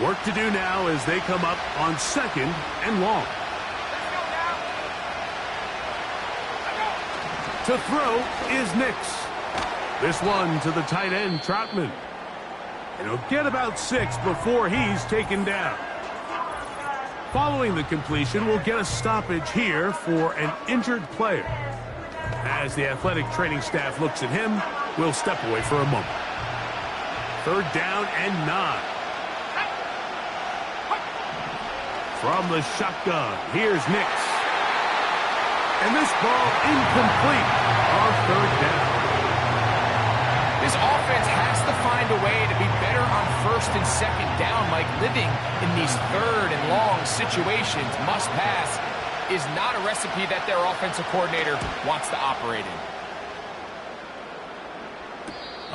Work to do now as they come up on 2nd and long. To throw is Nix. This one to the tight end, Troutman. And he'll get about 6 before he's taken down. Following the completion, we'll get a stoppage here for an injured player. As the athletic training staff looks at him, we'll step away for a moment. 3rd down and 9. From the shotgun, here's Nix. And this ball incomplete on 3rd down. This offense has to find a way to be better on 1st and 2nd down, Mike. Living in these 3rd and long situations, must pass, is not a recipe that their offensive coordinator wants to operate in.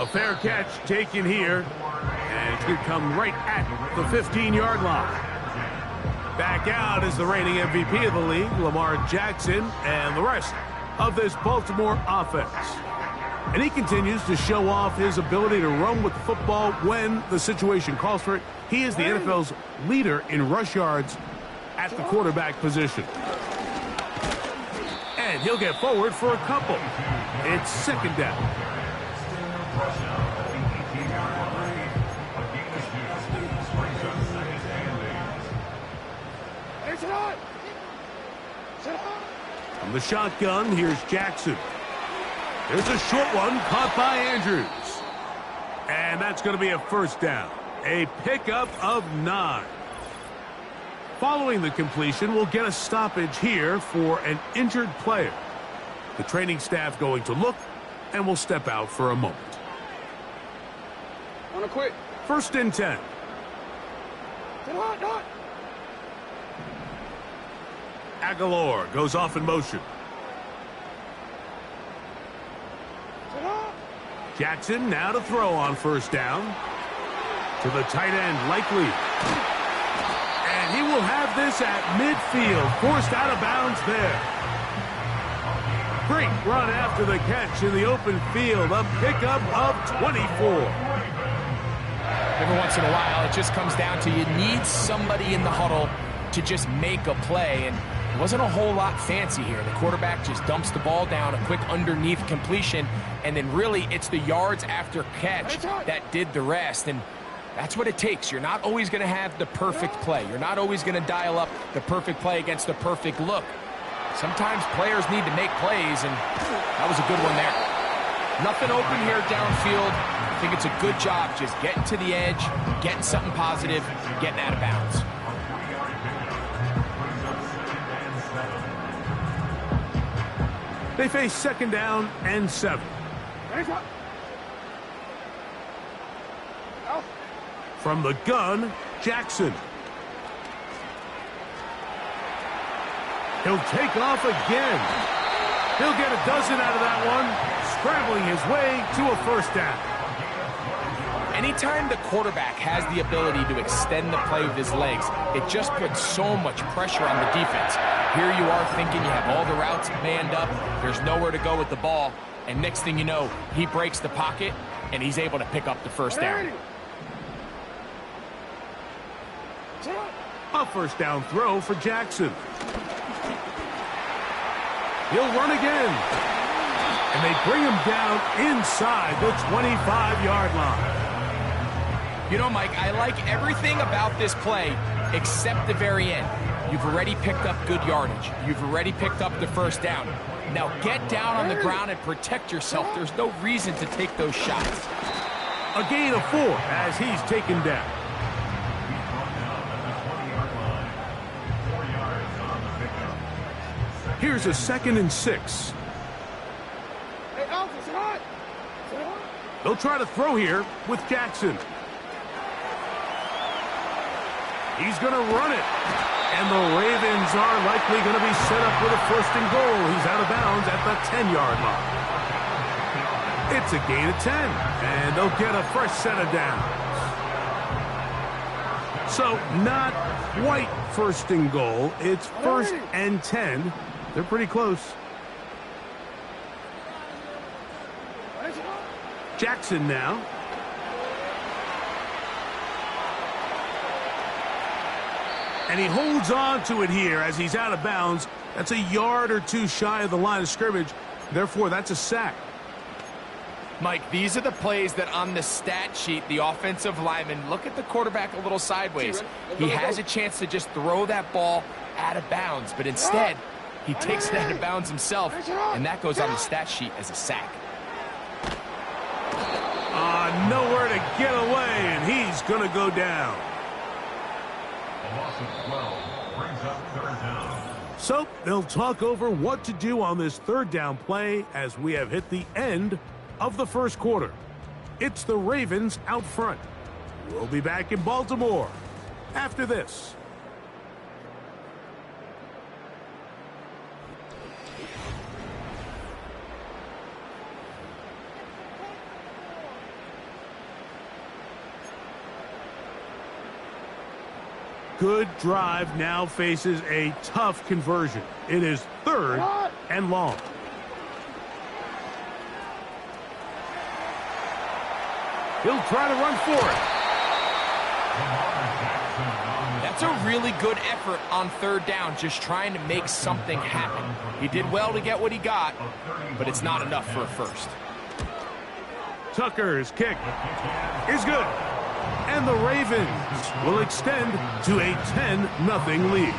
A fair catch taken here, and it's going to come right at the 15-yard line. Back out is the reigning MVP of the league, Lamar Jackson, and the rest of this Baltimore offense. And he continues to show off his ability to run with the football when the situation calls for it. He is the NFL's leader in rush yards at the quarterback position. And he'll get forward for a couple. It's 2nd down. From the shotgun, here's Jackson. There's a short one caught by Andrews. And that's going to be a 1st down. A pickup of 9. Following the completion, we'll get a stoppage here for an injured player. The training staff going to look, and we'll step out for a moment. On a quick. 1st and 10. Aguilar goes off in motion. Jackson now to throw on 1st down. To the tight end, Likely. And he will have this at midfield. Forced out of bounds there. Great run after the catch in the open field. A pickup of 24. Every once in a while, it just comes down to you need somebody in the huddle to just make a play. And it wasn't a whole lot fancy here. The quarterback just dumps the ball down, a quick underneath completion, and then really it's the yards after catch that did the rest. And that's what it takes. You're not always going to have the perfect play. You're not always going to dial up the perfect play against the perfect look. Sometimes players need to make plays, and that was a good one there. Nothing open here downfield. I think it's a good job just getting to the edge, getting something positive, getting out of bounds. They face 2nd down and 7. From the gun, Jackson. He'll take off again. He'll get a dozen out of that one, scrambling his way to a 1st down. Anytime the quarterback has the ability to extend the play with his legs, it just puts so much pressure on the defense. Here you are thinking you have all the routes manned up, there's nowhere to go with the ball, and next thing you know, he breaks the pocket, and he's able to pick up the 1st down. A 1st down throw for Jackson. He'll run again. And they bring him down inside the 25-yard line. You know, Mike, I like everything about this play except the very end. You've already picked up good yardage. You've already picked up the 1st down. Now get down on the ground and protect yourself. There's no reason to take those shots. A gain of 4 as he's taken down. Here's a 2nd and 6. They'll try to throw here with Jackson. He's going to run it. And the Ravens are likely going to be set up with a 1st and goal. He's out of bounds at the 10-yard line. It's a gain of 10, and they'll get a fresh set of downs. So not quite first and goal. It's first and 10. They're pretty close. Jackson now. And he holds on to it here as he's out of bounds. That's a yard or two shy of the line of scrimmage. Therefore, that's a sack. Mike, these are the plays that on the stat sheet, the offensive lineman, look at the quarterback a little sideways. He has a chance to just throw that ball out of bounds, but instead, he takes it out of bounds himself, and that goes on the stat sheet as a sack. Nowhere to get away, and he's going to go down. A loss of 12 brings up third down. So they'll talk over what to do on this third down play as we have hit the end of the first quarter. It's the Ravens out front. We'll be back in Baltimore after this. Good drive now faces a tough conversion. It is third and long. He'll try to run for it. That's a really good effort on third down, just trying to make something happen. He did well to get what he got, but it's not enough for a first. Tucker's kick is good. And the Ravens will extend to a 10-0 lead.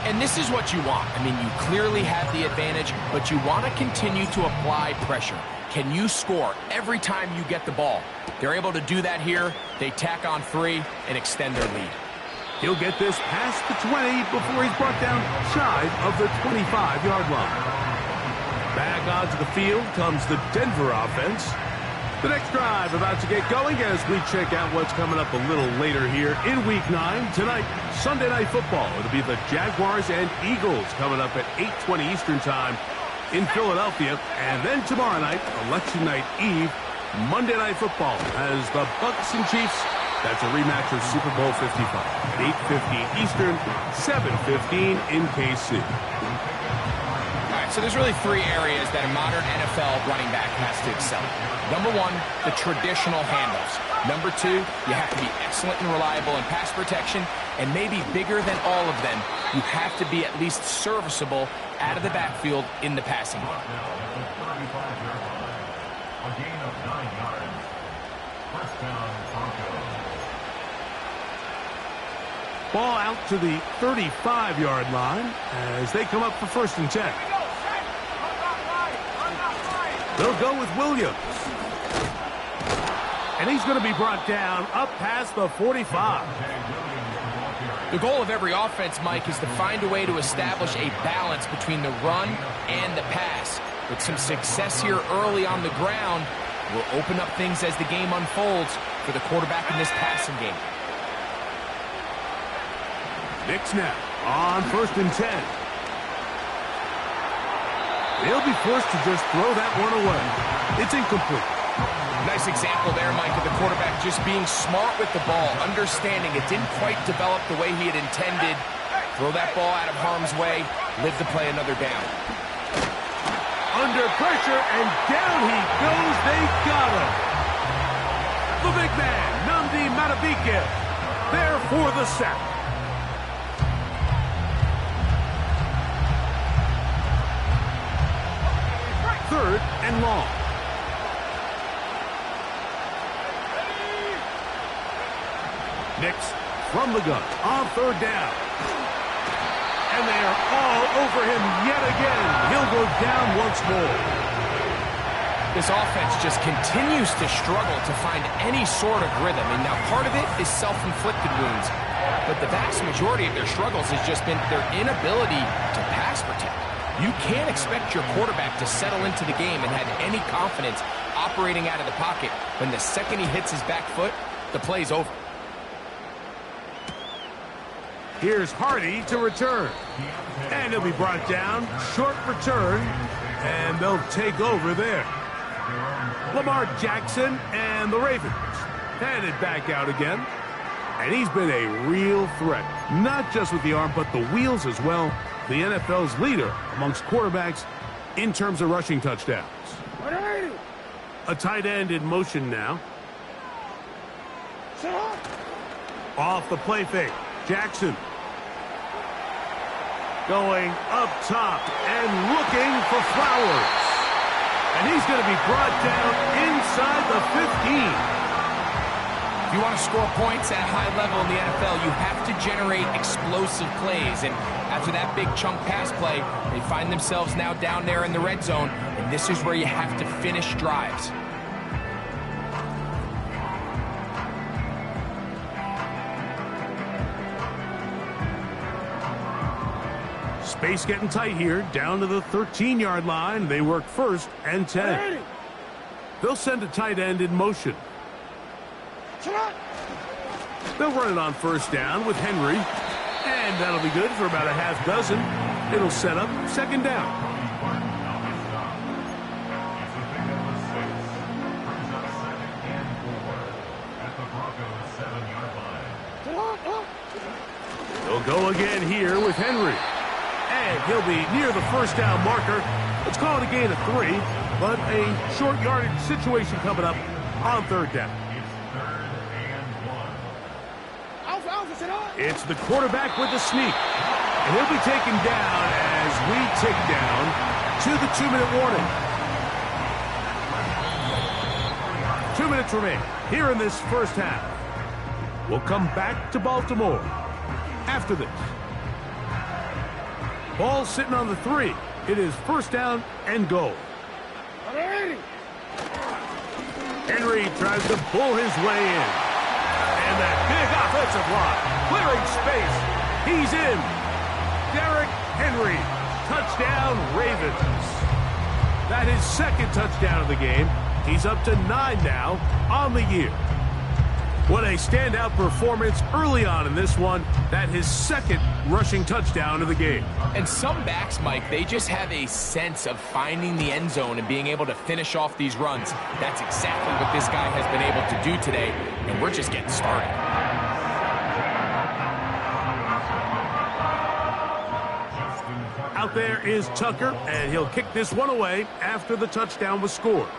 And this is what you want. I mean, you clearly have the advantage, but you want to continue to apply pressure. Can you score every time you get the ball? They're able to do that here. They tack on 3 and extend their lead. He'll get this past the 20 before he's brought down shy of the 25-yard line. Back onto the field comes the Denver offense. The next drive about to get going as we check out what's coming up a little later here in Week 9. Tonight, Sunday Night Football. It'll be the Jaguars and Eagles coming up at 8:20 Eastern Time in Philadelphia. And then tomorrow night, Election Night Eve, Monday Night Football as the Bucs and Chiefs. That's a rematch of Super Bowl 55 at 8:15 Eastern, 7:15 in KC. So there's really 3 areas that a modern NFL running back has to excel in. Number 1, the traditional handoffs. Number 2, you have to be excellent and reliable in pass protection. And maybe bigger than all of them, you have to be at least serviceable out of the backfield in the passing game. A gain of 9 yards. First down, Broncos. Ball out to the 35-yard line as they come up for first and 10. They'll go with Williams. And he's going to be brought down up past the 45. The goal of every offense, Mike, is to find a way to establish a balance between the run and the pass. With some success here early on the ground, will open up things as the game unfolds for the quarterback in this passing game. Knicks now on first and 10. He'll be forced to just throw that one away. It's incomplete. Nice example there, Mike, of the quarterback just being smart with the ball, understanding it didn't quite develop the way he had intended. Throw that ball out of harm's way, live to play another down. Under pressure, and down he goes. They got him. The big man, Nnamdi Madubuike, there for the sack. Third and long. Knicks from the gun on third down. And they are all over him yet again. He'll go down once more. This offense just continues to struggle to find any sort of rhythm. And now part of it is self-inflicted wounds. But the vast majority of their struggles has just been their inability to pass protect. You can't expect your quarterback to settle into the game and have any confidence operating out of the pocket when the second he hits his back foot, the play's over. Here's Hardy to return. And he'll be brought down. Short return. And they'll take over there. Lamar Jackson and the Ravens headed back out again. And he's been a real threat, not just with the arm, but the wheels as well. The NFL's leader amongst quarterbacks in terms of rushing touchdowns. A tight end in motion now. Off the play fake. Jackson. Going up top and looking for Flowers. And he's going to be brought down inside the 15. If you want to score points at a high level in the NFL, you have to generate explosive plays. And after that big chunk pass play, they find themselves now down there in the red zone. And this is where you have to finish drives. Space getting tight here, down to the 13-yard line. They work 1st and 10. They'll send a tight end in motion. They'll run it on 1st down with Henry. And that'll be good for about a half dozen. It'll set up 2nd down. They'll go again here with Henry. And he'll be near the 1st down marker. Let's call it a gain of 3, but a short yardage situation coming up on 3rd down. It's the quarterback with the sneak. And he'll be taken down as we tick down to the 2-minute warning. 2 minutes remain here in this 1st half. We'll come back to Baltimore after this. Ball sitting on the 3. It is 1st down and goal. Henry tries to pull his way in. And that big offensive line, clearing space. He's in. Derrick Henry, touchdown Ravens. That is 2nd touchdown of the game. He's up to 9 now on the year. What a standout performance early on in this one. That his 2nd rushing touchdown of the game. And some backs, Mike, they just have a sense of finding the end zone and being able to finish off these runs. That's exactly what this guy has been able to do today, and we're just getting started. Out there is Tucker, and he'll kick this one away after the touchdown was scored.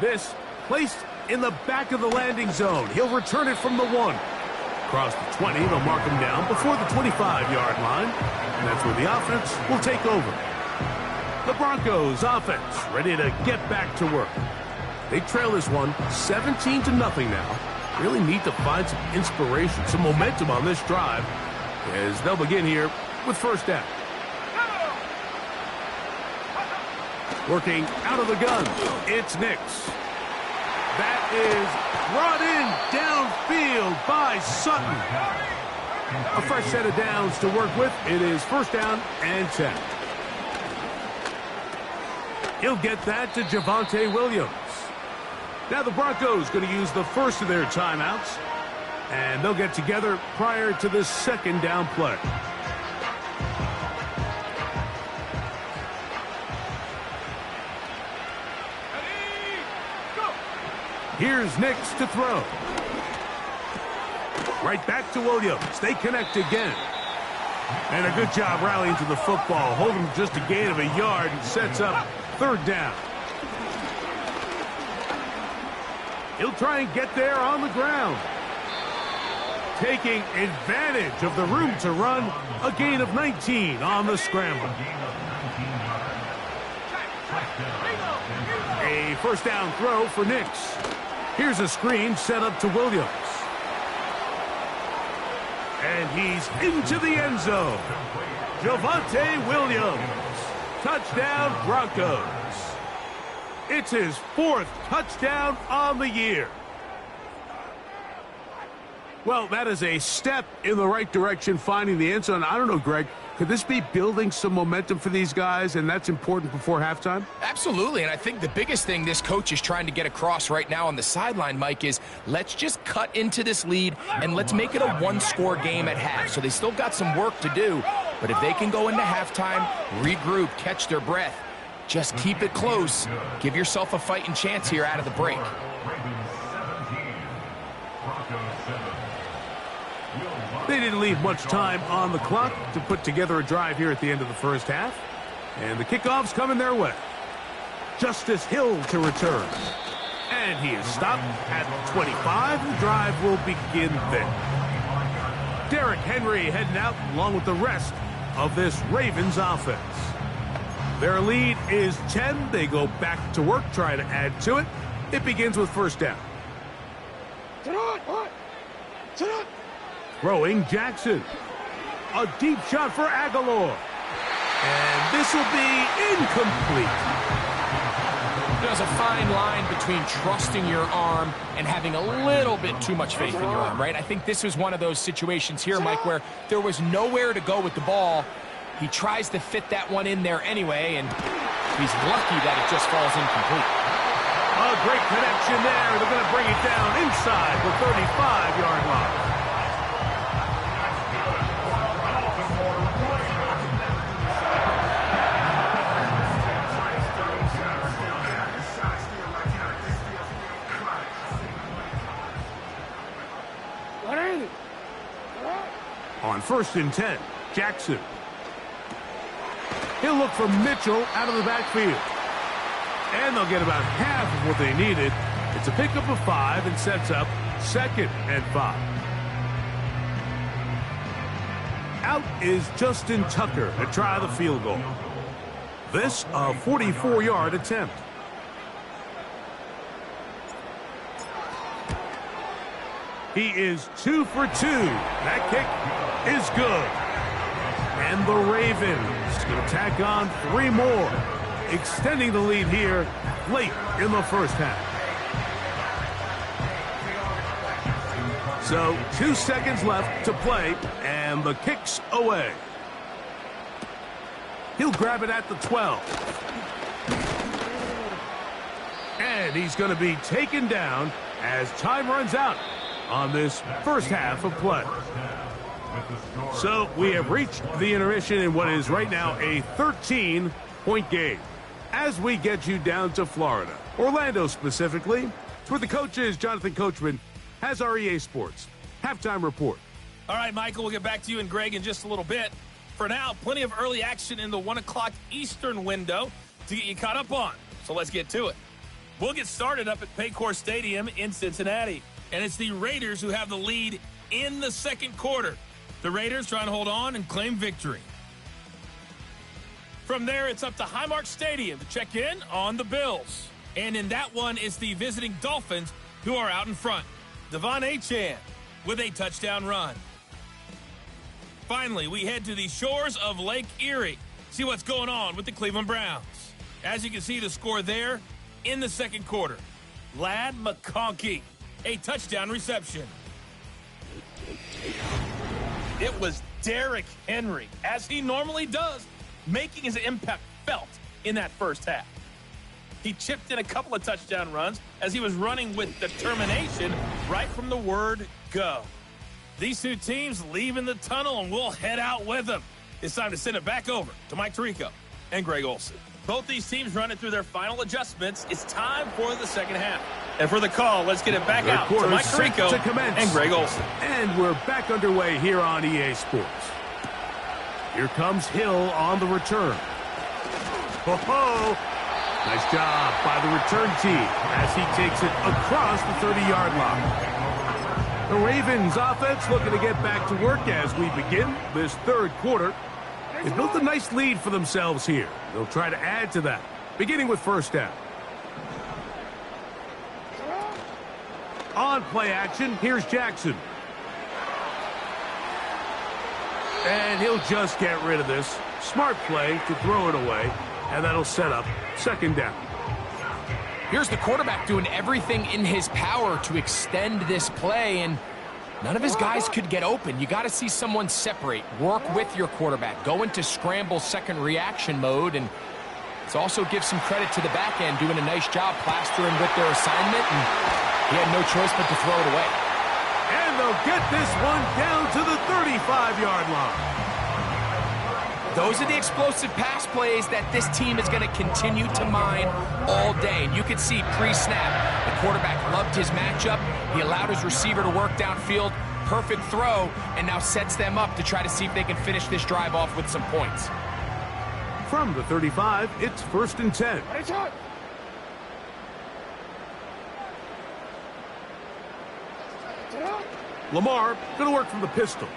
This placed in the back of the landing zone. He'll return it from the 1. Across the 20, they'll mark him down before the 25-yard line. And that's where the offense will take over. The Broncos offense ready to get back to work. They trail this one 17-0 now. Really need to find some inspiration, some momentum on this drive as they'll begin here with 1st down. Working out of the gun, it's Nix. That is brought in downfield by Sutton. A fresh set of downs to work with. It is 1st down and 10. He'll get that to Javonte Williams. Now the Broncos going to use the first of their timeouts. And they'll get together prior to this 2nd down play. Here's Nix to throw. Right back to Williams. They connect again. And a good job rallying to the football. Holding just a gain of a yard and sets up 3rd down. He'll try and get there on the ground. Taking advantage of the room to run. A gain of 19 on the scramble. A 1st down throw for Nix. Here's a screen set up to Williams. And he's into the end zone. Javonte Williams. Touchdown Broncos. It's his 4th touchdown on the year. Well, that is a step in the right direction, finding the end zone. I don't know, Greg. Could this be building some momentum for these guys, and that's important before halftime? Absolutely, and I think the biggest thing this coach is trying to get across right now on the sideline, Mike, is let's just cut into this lead, and let's make it a 1-score game at half. So they still got some work to do, but if they can go into halftime, regroup, catch their breath, Just keep it close. Give yourself a fighting chance here out of the break. They didn't leave much time on the clock to put together a drive here at the end of the first half. And the kickoff's coming their way. Justice Hill to return. And he is stopped at the 25. The drive will begin there. Derrick Henry heading out along with the rest of this Ravens offense. Their lead is 10. They go back to work, trying to add to it. It begins with first down. Throwing Jackson. A deep shot for Aguilar. And this will be incomplete. There's a fine line between trusting your arm and having a little bit too much faith in your arm, right? I think this was one of those situations here, Mike, where there was nowhere to go with the ball. He tries to fit that one in there anyway, and he's lucky that it just falls incomplete. A great connection there. They're going to bring it down inside the 35-yard line. On 1st and 10, Jackson. He'll look for Mitchell out of the backfield. And they'll get about half of what they needed. It's a pickup of 5 and sets up 2nd and 5. Out is Justin Tucker to try the field goal. This a 44-yard attempt. He is 2 for 2. That kick is good. And the Ravens going to tack on 3 more, extending the lead here late in the first half. So 2 seconds left to play, and the kick's away. He'll grab it at the 12. And he's going to be taken down as time runs out on this first half of play. So we have reached the intermission in what is right now a 13-point game. As we get you down to Florida, Orlando specifically, it's where the coach is. Jonathan Coachman has our EA Sports halftime report. All right, Michael, we'll get back to you and Greg in just a little bit. For now, plenty of early action in the 1 o'clock Eastern window to get you caught up on. So let's get to it. We'll get started up at Paycor Stadium in Cincinnati. And it's the Raiders who have the lead in the second quarter. The Raiders trying to hold on and claim victory. From there, it's up to Highmark Stadium to check in on the Bills. And in that one, it's the visiting Dolphins who are out in front. Devon Achane with a touchdown run. Finally, we head to the shores of Lake Erie. See what's going on with the Cleveland Browns. As you can see, the score there in the second quarter. Ladd McConkey, a touchdown reception. It was Derrick Henry, as he normally does, making his impact felt in that first half. He chipped in a couple of touchdown runs as he was running with determination right from the word go. These two teams leaving the tunnel, and we'll head out with them. It's time to send it back over to Mike Tirico and Greg Olsen. Both these teams running through their final adjustments. It's time for the second half. And for the call, let's get it back out to Mike Tirico and Greg Olsen. And we're back underway here on EA Sports. Here comes Hill on the return. Ho-ho! Nice job by the return team as he takes it across the 30-yard line. The Ravens offense looking to get back to work as we begin this third quarter. They built a nice lead for themselves here. They'll try to add to that, beginning with first down. On play action, here's Jackson. And he'll just get rid of this. Smart play to throw it away, and that'll set up second down. Here's the quarterback doing everything in his power to extend this play, and none of his guys could get open. You got to see someone separate, work with your quarterback, go into scramble second reaction mode, and it's also give some credit to the back end doing a nice job plastering with their assignment, and he had no choice but to throw it away. And they'll get this one down to the 35-yard line. Those are the explosive pass plays that this team is going to continue to mine all day. And you can see pre-snap, the quarterback loved his matchup. He allowed his receiver to work downfield. Perfect throw, and now sets them up to try to see if they can finish this drive off with some points. From the 35, it's 1st and 10. Lamar going to work from the pistol.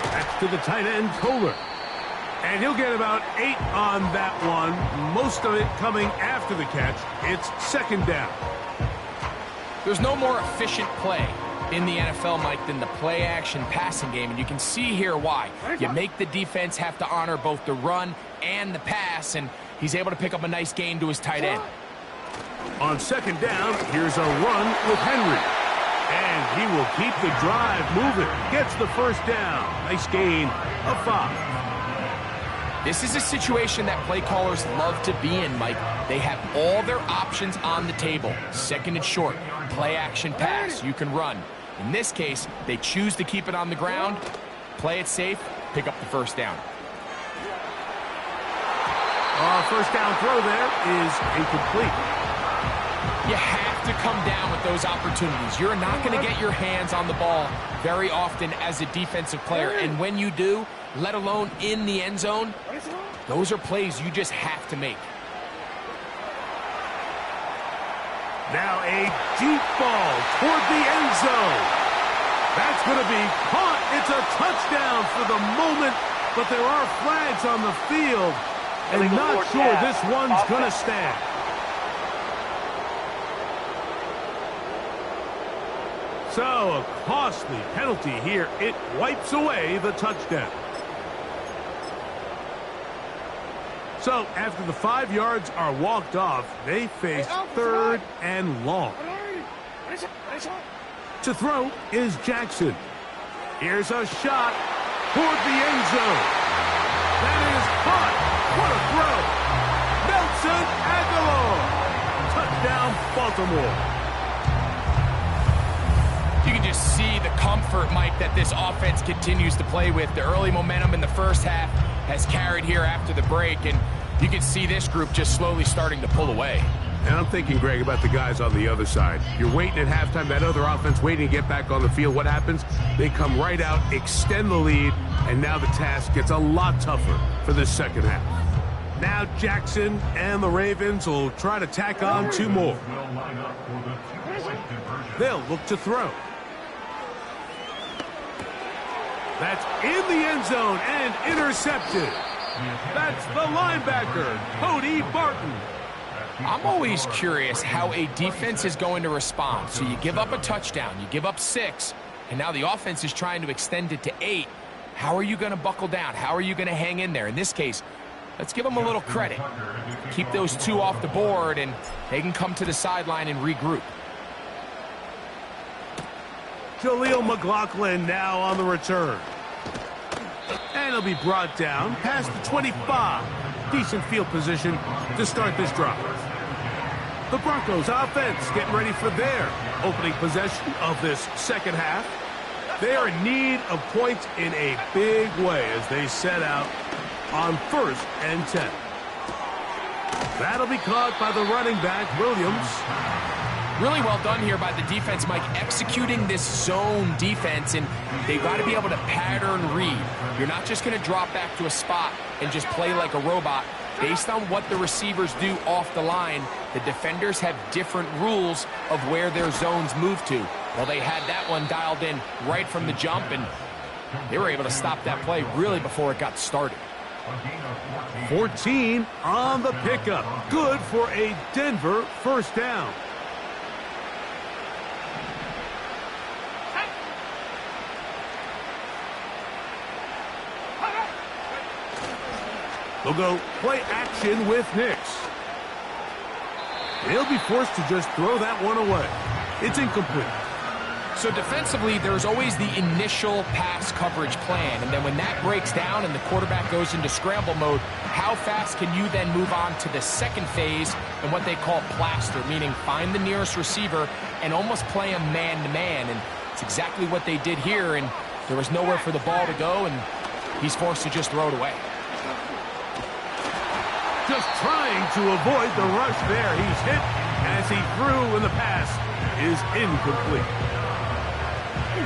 That's to the tight end, Kohler. And he'll get about 8 on that one, most of it coming after the catch. It's 2nd down. There's no more efficient play in the NFL, Mike, than the play-action passing game, and you can see here why. You make the defense have to honor both the run and the pass, and he's able to pick up a nice gain to his tight end. On 2nd down, here's a run with Henry. And he will keep the drive moving. Gets the 1st down. Nice gain of 5. This is a situation that play callers love to be in, Mike. They have all their options on the table. 2nd and short, play action pass, you can run. In this case, they choose to keep it on the ground, play it safe, pick up the 1st down. 1st down throw there is incomplete. You have to come down with those opportunities. You're not going to get your hands on the ball very often as a defensive player. And when you do, let alone in the end zone, those are plays you just have to make. Now a deep ball toward the end zone. That's going to be caught. It's a touchdown for the moment, but there are flags on the field. And not sure this one's going to stand. So, a costly penalty here. It wipes away the touchdown. So, after the 5 yards are walked off, they face 3rd and long. To throw is Jackson. Here's a shot toward the end zone. That is caught. What a throw. Nelson Aguilar. Touchdown, Baltimore. You can just see the comfort, Mike, that this offense continues to play with. The early momentum in the 1st half has carried here after the break, and you can see this group just slowly starting to pull away. And I'm thinking, Greg, about the guys on the other side. You're waiting at halftime, that other offense waiting to get back on the field. What happens? They come right out, extend the lead, and now the task gets a lot tougher for this 2nd half. Now Jackson and the Ravens will try to tack on 2 more. They'll look to throw. That's in the end zone and intercepted. That's the linebacker, Cody Barton. I'm always curious how a defense is going to respond. So you give up a touchdown, you give up 6, and now the offense is trying to extend it to 8. How are you going to buckle down? How are you going to hang in there? In this case, let's give them a little credit. Keep those 2 off the board, and they can come to the sideline and regroup. Jaleel McLaughlin now on the return. And he'll be brought down past the 25. Decent field position to start this drive. The Broncos offense getting ready for their opening possession of this 2nd half. They are in need of points in a big way as they set out on 1st and 10. That'll be caught by the running back, Williams. Really well done here by the defense, Mike, executing this zone defense, and they've got to be able to pattern read. You're not just going to drop back to a spot and just play like a robot. Based on what the receivers do off the line, the defenders have different rules of where their zones move to. Well, they had that one dialed in right from the jump, and they were able to stop that play really before it got started. 14 on the pickup. Good for a Denver 1st down. They'll go play action with Nix. He'll be forced to just throw that one away. It's incomplete. So defensively, there's always the initial pass coverage plan, and then when that breaks down and the quarterback goes into scramble mode, how fast can you then move on to the 2nd phase and what they call plaster, meaning find the nearest receiver and almost play a man-to-man, and it's exactly what they did here, and There was nowhere for the ball to go, and he's forced to just throw it away. Just trying to avoid the rush there. He's hit as he threw, and the pass is incomplete.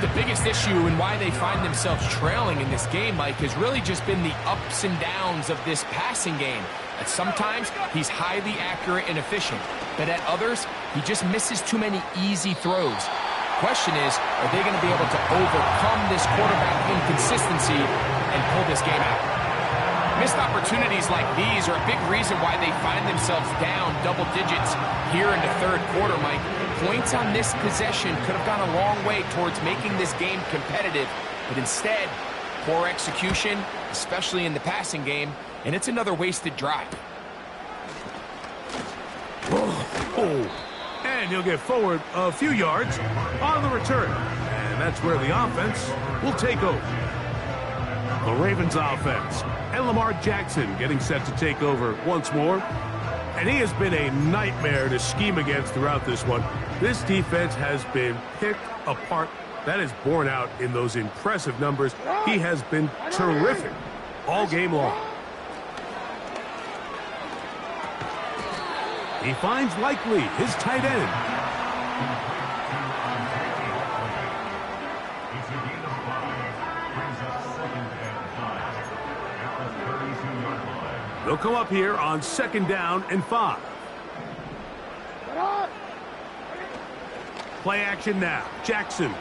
The biggest issue and why they find themselves trailing in this game, Mike, has really just been the ups and downs of this passing game. At sometimes, he's highly accurate and efficient, but at others, he just misses too many easy throws. Question is, are they going to be able to overcome this quarterback inconsistency and pull this game out? Missed opportunities like these are a big reason why they find themselves down double digits here in the third quarter, Mike. Points on this possession could have gone a long way towards making this game competitive, but instead, poor execution, especially in the passing game, and it's another wasted drive. And he'll get forward a few yards on the return. And that's where the offense will take over. The Ravens offense and Lamar Jackson getting set to take over once more. And he has been a nightmare to scheme against throughout this one. This defense has been picked apart. That is borne out in those impressive numbers. He has been terrific all game long. He finds Likely, his tight end. They'll come up here on 2nd down and 5. Play action now. Jackson.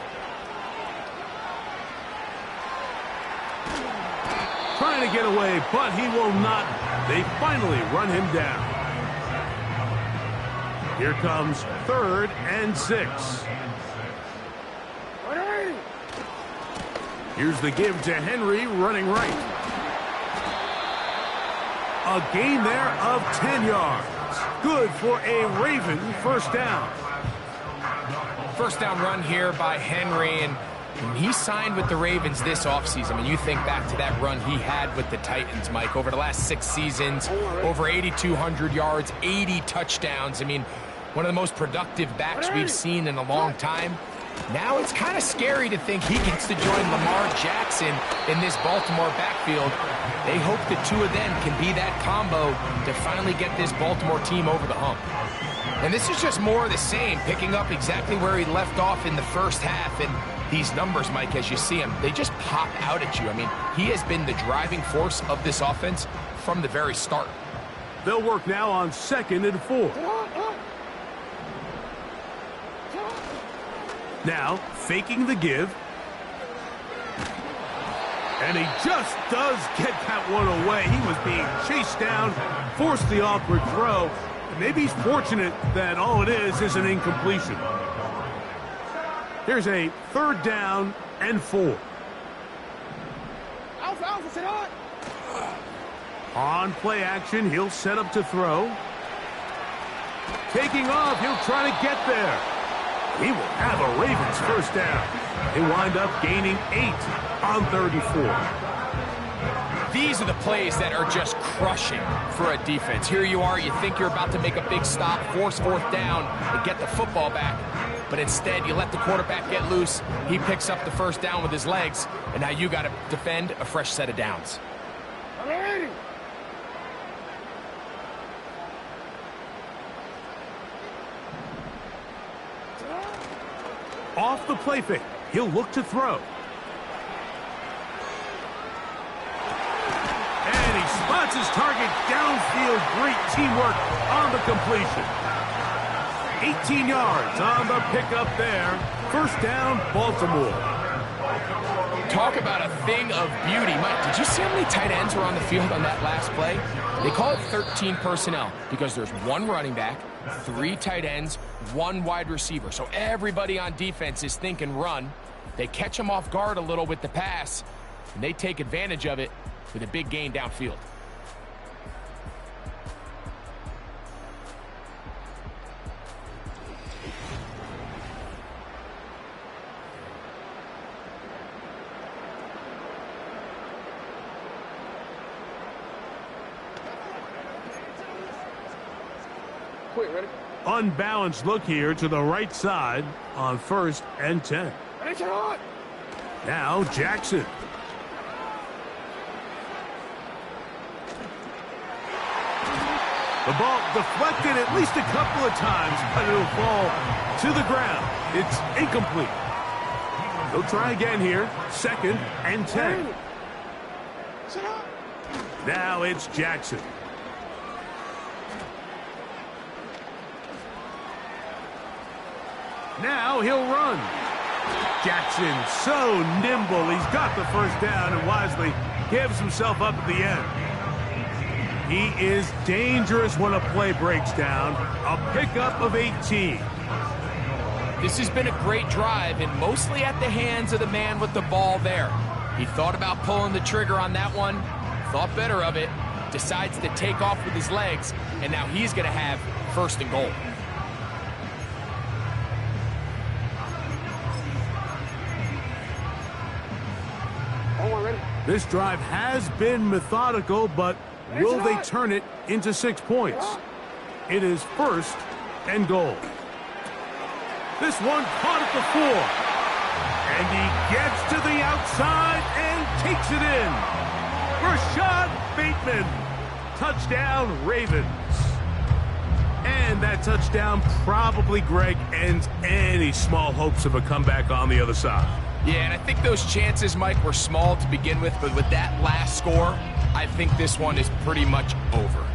Trying to get away, but he will not. They finally run him down. Here comes 3rd and 6. Here's the give to Henry running right. A gain there of 10 yards. Good for a Raven first down. First down run here by Henry, and he signed with the Ravens this offseason. I mean, you think back to that run he had with the Titans, Mike, over the last 6 seasons, over 8,200 yards, 80 touchdowns. I mean, one of the most productive backs we've seen in a long time. Now it's kind of scary to think he gets to join Lamar Jackson in this Baltimore backfield. They hope the two of them can be that combo to finally get this Baltimore team over the hump. And this is just more of the same, picking up exactly where he left off in the first half. And these numbers, Mike, as you see him, they just pop out at you. I mean, he has been the driving force of this offense from the very start. They'll work now on 2nd and 4. Now, faking the give. And he just does get that one away. He was being chased down, forced the awkward throw. And maybe he's fortunate that all it is an incompletion. Here's a 3rd down and 4. On play action, he'll set up to throw. Taking off, he'll try to get there. He will have a Ravens first down. They wind up gaining 8 on 3rd and 4. These are the plays that are just crushing for a defense. Here you are, you think you're about to make a big stop, force 4th down, and get the football back. But instead, you let the quarterback get loose. He picks up the first down with his legs, and now you got to defend a fresh set of downs. Off the play fake, he'll look to throw. And he spots his target downfield. Great teamwork on the completion. 18 yards on the pickup there. First down, Baltimore. Talk about a thing of beauty. Mike, did you see how many tight ends were on the field on that last play? They call it 13 personnel because there's 1 running back, 3 tight ends, 1 wide receiver. So everybody on defense is thinking run. They catch them off guard a little with the pass, and they take advantage of it with a big gain downfield. Ready? Unbalanced look here to the right side on 1st and 10. Now Jackson. The ball deflected at least a couple of times, but it'll fall to the ground. It's incomplete. They'll try again here. 2nd and 10. Now it's Jackson. Now he'll run. Jackson, so nimble. He's got the first down and wisely gives himself up at the end. He is dangerous when a play breaks down. A pickup of 18. This has been a great drive, and mostly at the hands of the man with the ball there. He thought about pulling the trigger on that one, thought better of it, decides to take off with his legs, and now he's going to have 1st and goal. This drive has been methodical, but will they turn it into 6 points? It is 1st and goal. This one caught at the 4. And he gets to the outside and takes it in. Rashad Bateman. Touchdown, Ravens. And that touchdown probably, Greg, ends any small hopes of a comeback on the other side. Yeah, and I think those chances, Mike, were small to begin with, but with that last score, I think this one is pretty much over.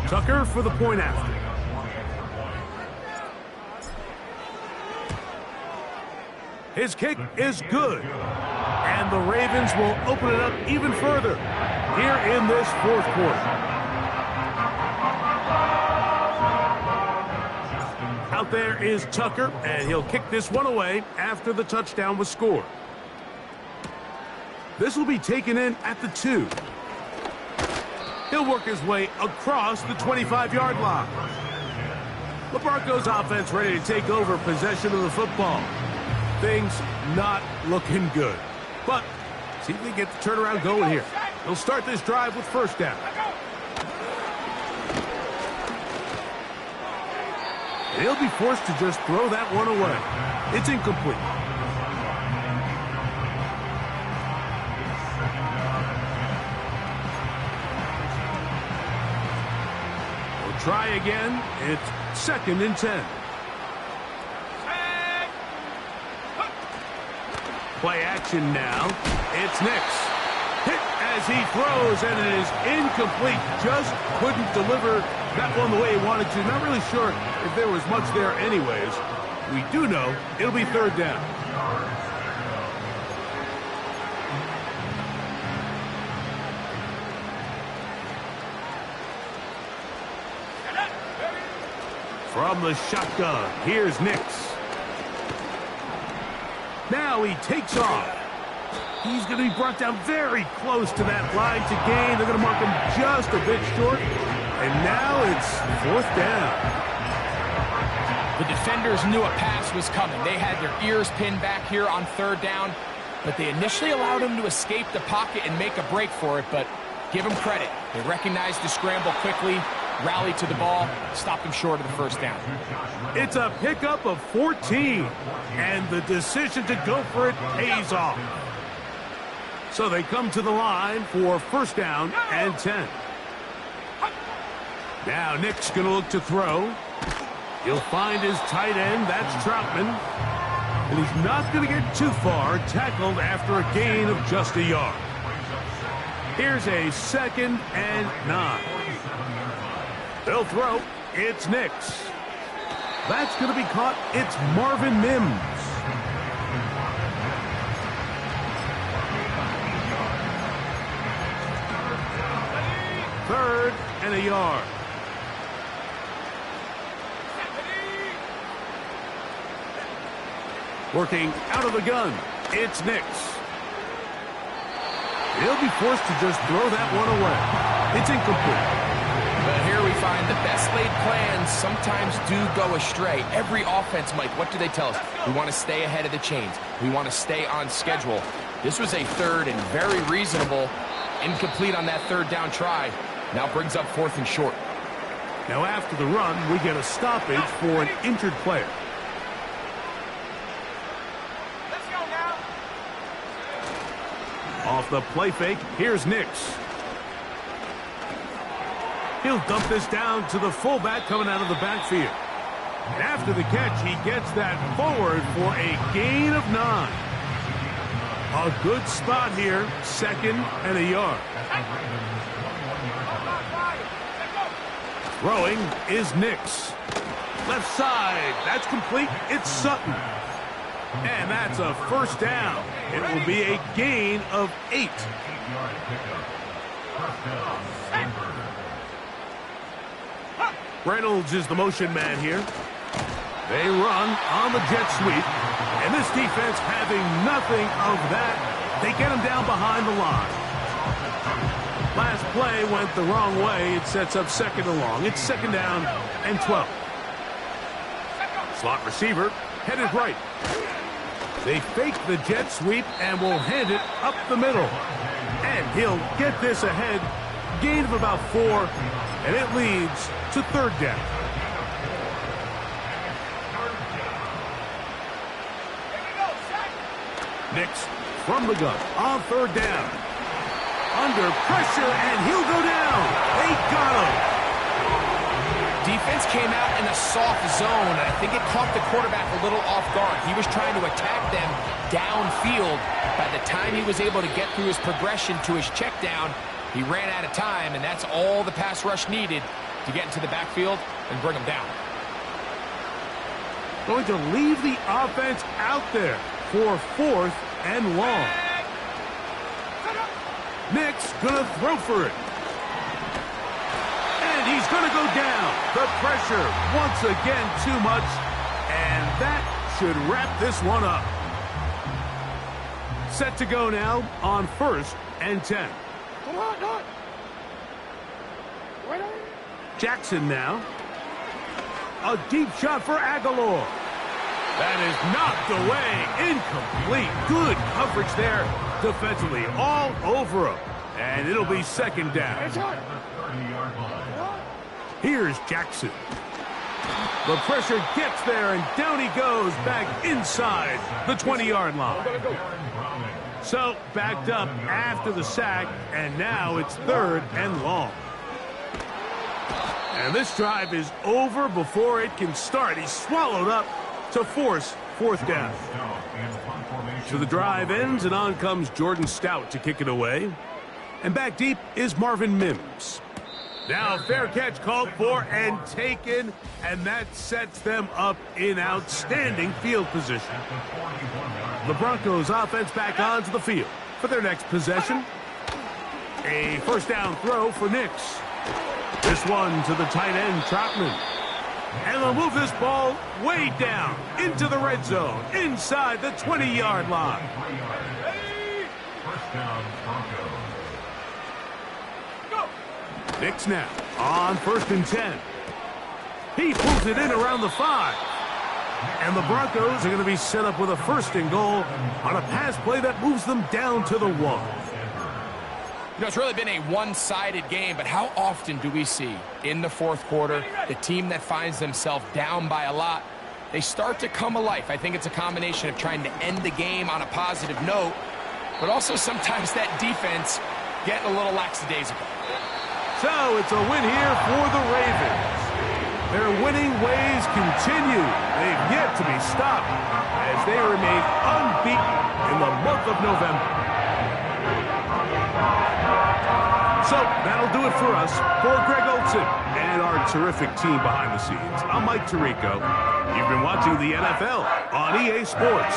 Tucker for the point after. His kick is good. And the Ravens will open it up even further here in this 4th quarter. Out there is Tucker, and he'll kick this one away after the touchdown was scored. This will be taken in at the 2. He'll work his way across the 25-yard line. LaBarco's offense ready to take over possession of the football. Things not looking good. But see if they get the turnaround going here. They'll start this drive with 1st down. He'll be forced to just throw that one away. It's incomplete. We'll try again. It's 2nd and 10. Play action now. It's Nix. Hit as he throws, and it is incomplete. Just couldn't deliver that one the way he wanted to. Not really sure if there was much there anyways. We do know it'll be 3rd down. From the shotgun, here's Nix. Now he takes off. He's going to be brought down very close to that line to gain. They're going to mark him just a bit short. And now it's 4th down. The defenders knew a pass was coming. They had their ears pinned back here on 3rd down, but they initially allowed him to escape the pocket and make a break for it, but give him credit. They recognized the scramble quickly, rallied to the ball, stopped him short of the 1st down. It's a pickup of 14, and the decision to go for it pays off. So they come to the line for 1st down and 10. Now Nick's going to look to throw. He'll find his tight end. That's Troutman. And he's not going to get too far. Tackled after a gain of just a yard. Here's a 2nd and 9. They'll throw. It's Nix. That's going to be caught. It's Marvin Mims. Third and a yard. Working out of the gun. It's Nix. He'll be forced to just throw that one away. It's incomplete. But here we find the best laid plans sometimes do go astray. Every offense, Mike, what do they tell us? We want to stay ahead of the chains. We want to stay on schedule. This was a 3rd and very reasonable. Incomplete on that 3rd down try. Now brings up 4th and short. Now after the run, we get a stoppage for an injured player. Let's go now. Off the play fake, here's Nix. He'll dump this down to the fullback coming out of the backfield. And after the catch, he gets that forward for a gain of 9. A good spot here, 2nd and a yard. Throwing is Nix. Left side, that's complete. It's Sutton. And that's a 1st down. It will be a gain of 8. Reynolds is the motion man here. They run on the jet sweep. And this defense having nothing of that. They get him down behind the line. Last play went the wrong way. It sets up 2nd and long. It's 2nd down and 12. Slot receiver headed right. They fake the jet sweep and will hand it up the middle. And he'll get this ahead. Gain of about 4. And it leads to 3rd down. Nix from the gun on 3rd down. Under pressure, and he'll go down. They got him. Defense came out in a soft zone, and I think it caught the quarterback a little off guard. He was trying to attack them downfield. By the time he was able to get through his progression to his check down, he ran out of time, and that's all the pass rush needed to get into the backfield and bring him down. Going to leave the offense out there for 4th and long. Nix gonna throw for it. And he's gonna go down. The pressure once again too much. And that should wrap this one up. Set to go now on 1st and 10. Come on, go on. Right on. Jackson now. A deep shot for Aguilar. That is knocked away. Incomplete. Good coverage there defensively. All over him. And it'll be 2nd down. Here's Jackson. The pressure gets there, and down he goes back inside the 20-yard line. So backed up after the sack, and now it's 3rd and long. And this drive is over before it can start. He's swallowed up to force 4th down. So the drive ends, and on comes Jordan Stout to kick it away. And back deep is Marvin Mims. Now fair catch called for and taken, and that sets them up in outstanding field position. The Broncos offense back onto the field for their next possession. A 1st down throw for Nix. This one to the tight end, Troutman. And they'll move this ball way down into the red zone, inside the 20-yard line. First down, Broncos. Nix now on 1st and 10. He pulls it in around the 5. And the Broncos are going to be set up with a 1st and goal on a pass play that moves them down to the 1. You know, it's really been a one-sided game, but how often do we see in the 4th quarter the team that finds themselves down by a lot, they start to come alive? I think it's a combination of trying to end the game on a positive note, but also sometimes that defense getting a little lackadaisical. So it's a win here for the Ravens. Their winning ways continue. They've yet to be stopped as they remain unbeaten in the month of November. So that'll do it for us. For Greg Olson and our terrific team behind the scenes, I'm Mike Tirico. You've been watching the NFL on EA Sports.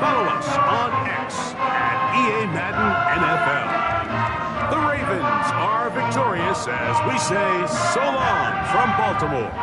Follow us on X at EA Madden NFL. The Ravens are victorious as we say so long from Baltimore.